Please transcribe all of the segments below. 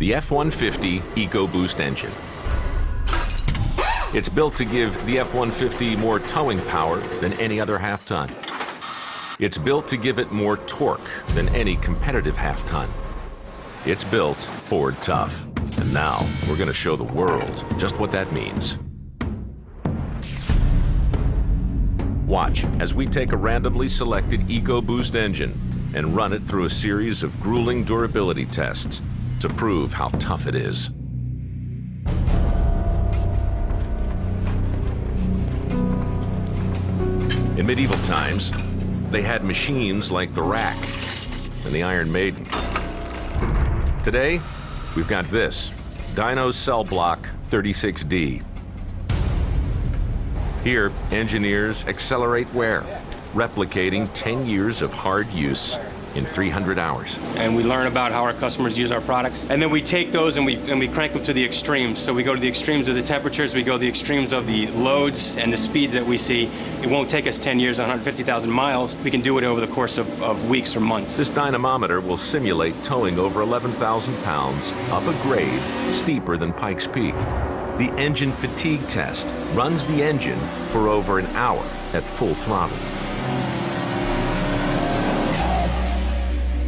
the F-150 EcoBoost engine. It's built to give the F-150 more towing power than any other half-ton. It's built to give it more torque than any competitive half-ton. It's built Ford tough. And now we're going to show the world just what that means. Watch as we take a randomly selected EcoBoost engine and run it through a series of grueling durability tests to prove how tough it is. In medieval times, they had machines like the rack and the Iron Maiden. Today, we've got this, Dyno's Cell Block 36D. Here, engineers accelerate wear, replicating 10 years of hard use in 300 hours. And we learn about how our customers use our products. And then we take those and we crank them to the extremes. So we go to the extremes of the temperatures, we go to the extremes of the loads and the speeds that we see. It won't take us 10 years, 150,000 miles. We can do it over the course of weeks or months. This dynamometer will simulate towing over 11,000 pounds up a grade steeper than Pikes Peak. The engine fatigue test runs the engine for over an hour at full throttle.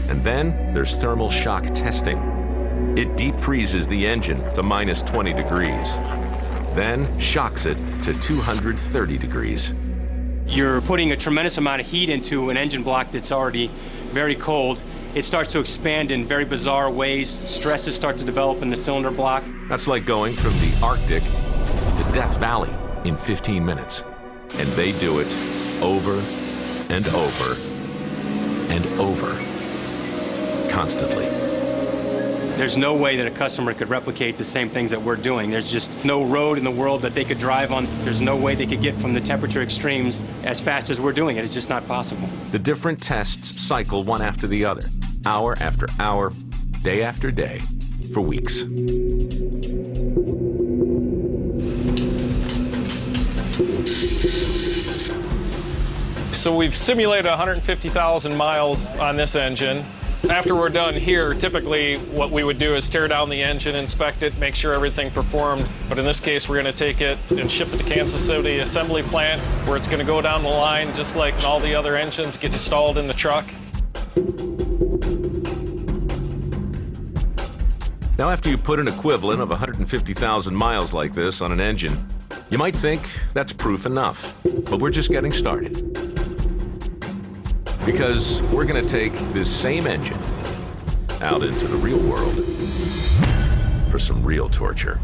And then there's thermal shock testing. It deep freezes the engine to minus 20 degrees, then shocks it to 230 degrees. You're putting a tremendous amount of heat into an engine block that's already very cold. It starts to expand in very bizarre ways. Stresses start to develop in the cylinder block. That's like going from the Arctic to Death Valley in 15 minutes. And they do it over and over and over. Constantly. There's no way that a customer could replicate the same things that we're doing. There's just no road in the world that they could drive on. There's no way they could get from the temperature extremes as fast as we're doing it. It's just not possible. The different tests cycle one after the other, hour after hour, day after day, for weeks. So we've simulated 150,000 miles on this engine. After we're done here, typically what we would do is tear down the engine, inspect it, make sure everything performed. But in this case, we're going to take it and ship it to Kansas City assembly plant, where it's going to go down the line just like all the other engines, get installed in the truck. Now, after you put an equivalent of 150,000 miles like this on an engine, you might think that's proof enough. But we're just getting started. Because we're going to take this same engine out into the real world for some real torture.